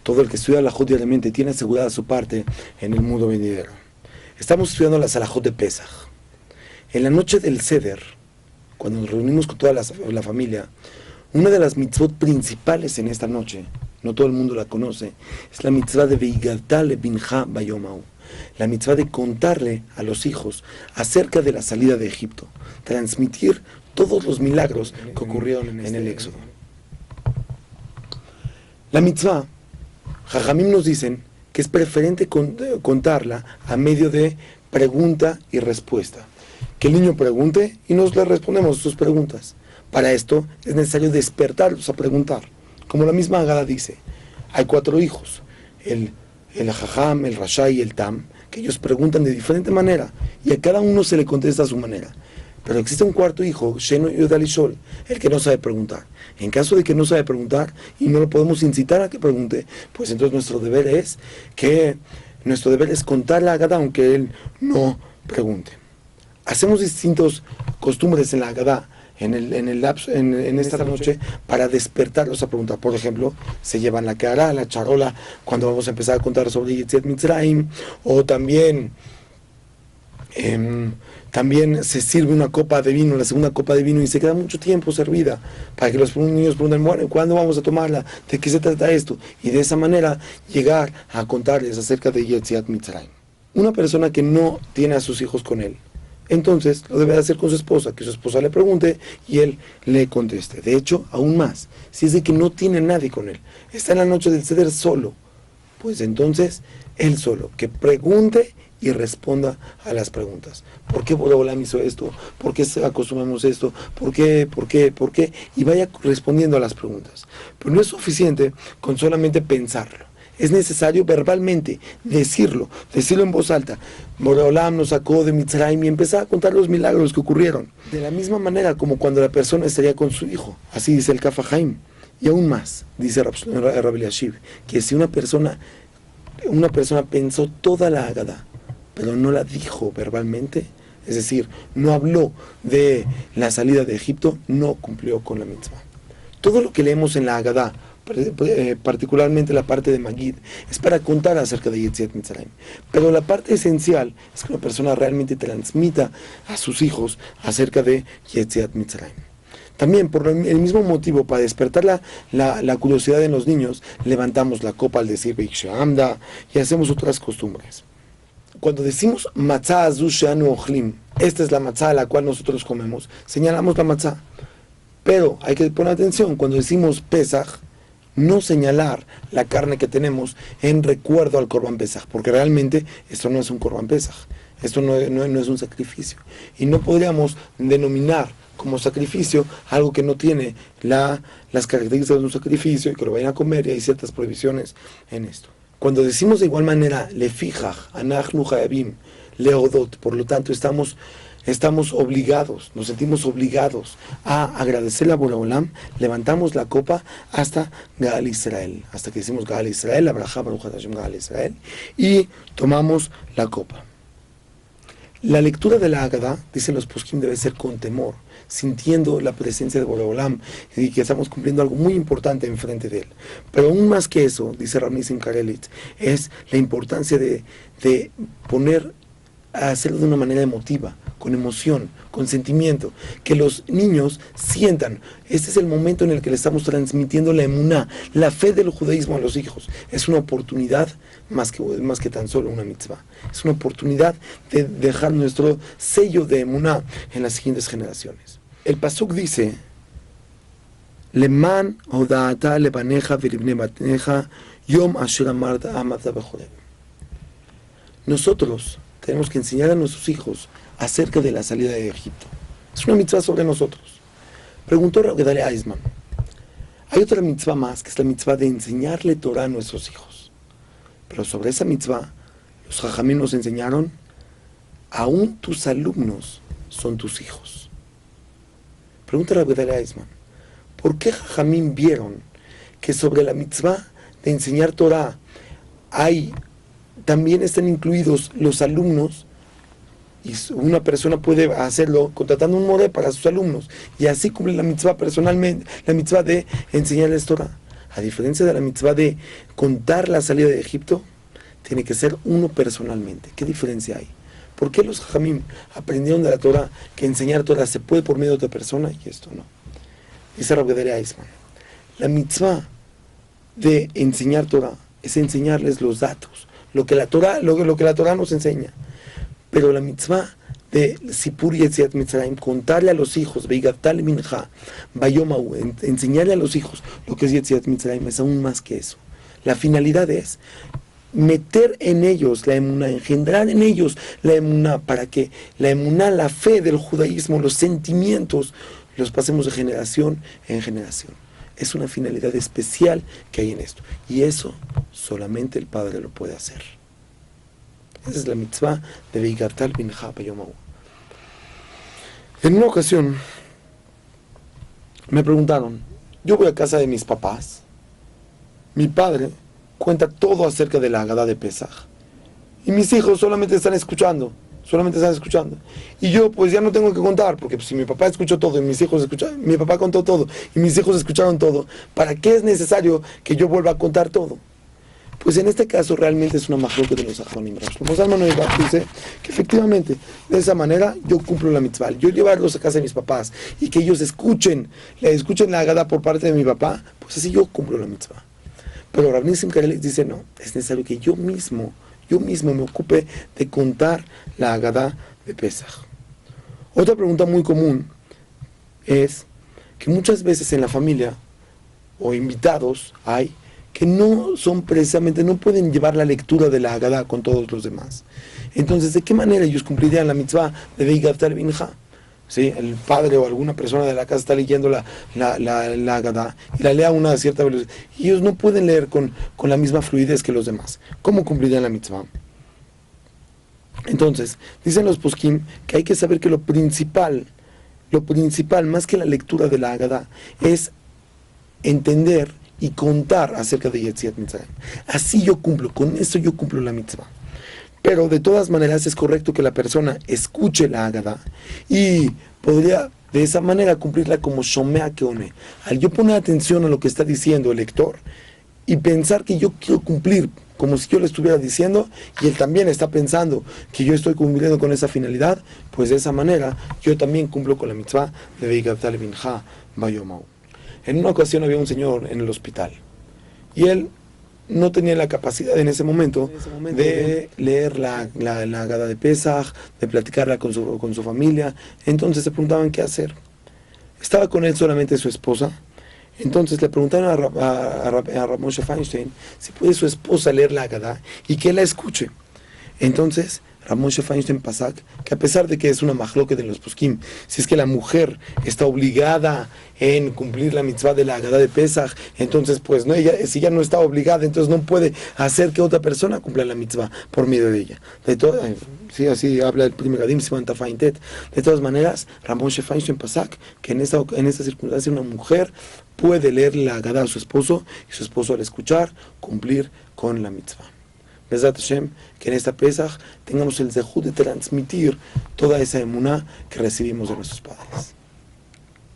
Todo el que estudia la Alajot diariamente tiene asegurada su parte en el mundo venidero. Estamos estudiando las Alajot de Pesach. En la noche del Seder, cuando nos reunimos con toda la familia, una de las mitzvot principales en esta noche, no todo el mundo la conoce, es la mitzvah de Veigalta lebinja bayomau, la mitzvah de contarle a los hijos acerca de la salida de Egipto, transmitir todos los milagros que ocurrieron en el Éxodo. La mitzvah, Jajamim nos dicen que es preferente contarla a medio de pregunta y respuesta. Que el niño pregunte y nos le respondemos sus preguntas. Para esto es necesario despertarlos a preguntar. Como la misma Agada dice, hay 4 hijos, el Jajam, el Rasha y el Tam, que ellos preguntan de diferente manera y a cada uno se le contesta a su manera. Pero existe un 4 hijo, Sheno Yodalishol, el que no sabe preguntar. En caso de que no sabe preguntar y no lo podemos incitar a que pregunte, pues entonces nuestro deber es contarle a Agada aunque él no pregunte. Hacemos distintas costumbres en la Agada, en esta noche, para despertarlos a preguntar. Por ejemplo, se llevan la cara, la charola, cuando vamos a empezar a contar sobre Yetziat Mitzrayim, o también se sirve una copa de vino, la segunda copa de vino, y se queda mucho tiempo servida, para que los niños pregunten, bueno, ¿cuándo vamos a tomarla? ¿De qué se trata esto? Y de esa manera llegar a contarles acerca de Yetziat Mitzrayim. Una persona que no tiene a sus hijos con él, entonces lo debe hacer con su esposa, que su esposa le pregunte y él le conteste. De hecho, aún más, si es de que no tiene nadie con él, está en la noche del Seder solo, pues entonces él solo, que pregunte y responda a las preguntas. ¿Por qué Boreolam hizo esto? ¿Por qué acostumbramos esto? ¿Por qué? Y vaya respondiendo a las preguntas. Pero no es suficiente con solamente pensarlo. Es necesario verbalmente decirlo en voz alta. Boreolam nos sacó de Mitzrayim y empezar a contar los milagros que ocurrieron. De la misma manera como cuando la persona estaría con su hijo. Así dice el Kaf HaChaim. Y aún más, dice Rav Eliashiv, que si una persona pensó toda la Haggadah, pero no la dijo verbalmente, es decir, no habló de la salida de Egipto, no cumplió con la mitzvah. Todo lo que leemos en la Haggadah, particularmente la parte de Magid, es para contar acerca de Yetziat Mitzrayim. Pero la parte esencial es que una persona realmente transmita a sus hijos acerca de Yetziat Mitzrayim. También, por el mismo motivo, para despertar la curiosidad en los niños, levantamos la copa al decir Beik She'amda y hacemos otras costumbres. Cuando decimos Matzah Azu She'anu Ochlim, esta es la matzah a la cual nosotros comemos, señalamos la matzah. Pero hay que poner atención, cuando decimos Pesach, no señalar la carne que tenemos en recuerdo al Korban Pesach, porque realmente esto no es un Korban Pesach, esto no es un sacrificio. Y no podríamos denominar como sacrificio algo que no tiene las características de un sacrificio y que lo vayan a comer, y hay ciertas prohibiciones en esto. Cuando decimos de igual manera, lefijach, anachnu hayabim, leodot, por lo tanto estamos obligados, nos sentimos obligados a agradecerle a Boreolam, levantamos la copa hasta Gaal Israel, hasta que decimos Gaal Israel, la braja Baruch Hashem Gaal Israel, y tomamos la copa. La lectura de la Haggadah, dicen los poskim, debe ser con temor, sintiendo la presencia de Boreolam y que estamos cumpliendo algo muy importante enfrente de él. Pero aún más que eso, dice Rav Nissim Karelitz, es la importancia de hacerlo de una manera emotiva, con emoción, con sentimiento, que los niños sientan. Este es el momento en el que le estamos transmitiendo la emuná, la fe del judaísmo a los hijos. Es una oportunidad más que tan solo una mitzvah. Es una oportunidad de dejar nuestro sello de emuná en las siguientes generaciones. El pasuk dice: Leman hodaata lebaneja viribne batneja yom asher amarta amata bechorem. Nosotros tenemos que enseñar a nuestros hijos acerca de la salida de Egipto. Es una mitzvah sobre nosotros. Preguntó Rav Gedalia Eisman: hay otra mitzvah más, que es la mitzvah de enseñarle Torah a nuestros hijos. Pero sobre esa mitzvah, los jajamim nos enseñaron: aún tus alumnos son tus hijos. Pregunta Rav Gedalia Eisman: ¿por qué jajamim vieron que sobre la mitzvah de enseñar Torah también están incluidos los alumnos Y una persona puede hacerlo contratando un more para sus alumnos. Y así cumple la mitzvah personalmente, la mitzvah de enseñarles Torah. A diferencia de la mitzvah de contar la salida de Egipto, tiene que ser uno personalmente. ¿Qué diferencia hay? ¿Por qué los Jajamim aprendieron de la Torah que enseñar Torah se puede por medio de otra persona y esto no? Dice Rav Gedalia Eisman, la mitzvah de enseñar Torah es enseñarles los datos, lo que la Torah nos enseña. Pero la mitzvah de Sipur Yetziat Mitzrayim, contarle a los hijos, Veigatal Mincha, Bayomau, enseñarle a los hijos lo que es Yetziat Mitzrayim, es aún más que eso. La finalidad es meter en ellos la emuná, engendrar en ellos la emuná, para que la emuná, la fe del judaísmo, los sentimientos, los pasemos de generación en generación. Es una finalidad especial que hay en esto. Y eso solamente el Padre lo puede hacer. Esa es la mitzvah de Veigatal Mincha Bayomau. En una ocasión me preguntaron, yo voy a casa de mis papás, mi padre cuenta todo acerca de la Hagadá de Pesaj, y mis hijos solamente están escuchando. Y yo pues ya no tengo que contar, porque pues, si mi papá escuchó todo y mis hijos escucharon, mi papá contó todo y mis hijos escucharon todo, ¿para qué es necesario que yo vuelva a contar todo? Pues en este caso realmente es una majloca de los Ajonim. Como Salman dice que efectivamente de esa manera yo cumplo la mitzvah. Yo llevarlos a casa de mis papás y que ellos escuchen la Hagadá por parte de mi papá, pues así yo cumplo la mitzvah. Pero Rav Nissim Karelitz dice no, es necesario que yo mismo me ocupe de contar la Hagadá de Pesaj. Otra pregunta muy común es que muchas veces en la familia o invitados hay que no son precisamente, no pueden llevar la lectura de la Hagadá con todos los demás. Entonces, ¿de qué manera ellos cumplirían la mitzvah de Veigatal Mincha? ¿Sí? El padre o alguna persona de la casa está leyendo la Hagadá y la lea a una cierta velocidad. Y ellos no pueden leer con la misma fluidez que los demás. ¿Cómo cumplirían la mitzvah? Entonces, dicen los poskim que hay que saber que lo principal, más que la lectura de la Hagadá, es entender y contar acerca de Yetziat Mitzrayim. Así yo cumplo, con eso yo cumplo la mitzvah. Pero de todas maneras es correcto que la persona escuche la Hagadá y podría de esa manera cumplirla como Shomea Keone. Al yo poner atención a lo que está diciendo el lector y pensar que yo quiero cumplir como si yo le estuviera diciendo y él también está pensando que yo estoy cumpliendo con esa finalidad, pues de esa manera yo también cumplo con la mitzvah de Veigatal Mincha Bayomau. En una ocasión había un señor en el hospital y él no tenía la capacidad en ese momento de leer la Hagadá de Pesaj, de platicarla con su familia. Entonces se preguntaban qué hacer. Estaba con él solamente su esposa. Entonces le preguntaron a Rav Moshe Feinstein si puede su esposa leer la Hagadá y que él la escuche. Entonces Rav Moshe Feinstein Pasak, que a pesar de que es una majloque de los poskim, si es que la mujer está obligada en cumplir la mitzvah de la Hagadá de Pesaj, entonces pues no, si ella no está obligada, entonces no puede hacer que otra persona cumpla la mitzvah por medio de ella. Sí, así habla el primer Gadim Siman Tafaintet. De todas maneras, Rav Moshe Feinstein Pasak, que en esta circunstancia una mujer puede leer la Hagadá a su esposo y su esposo al escuchar cumplir con la mitzvah. Bezat Hashem, que en esta Pesaj tengamos el zehut de transmitir toda esa emuná que recibimos de nuestros padres.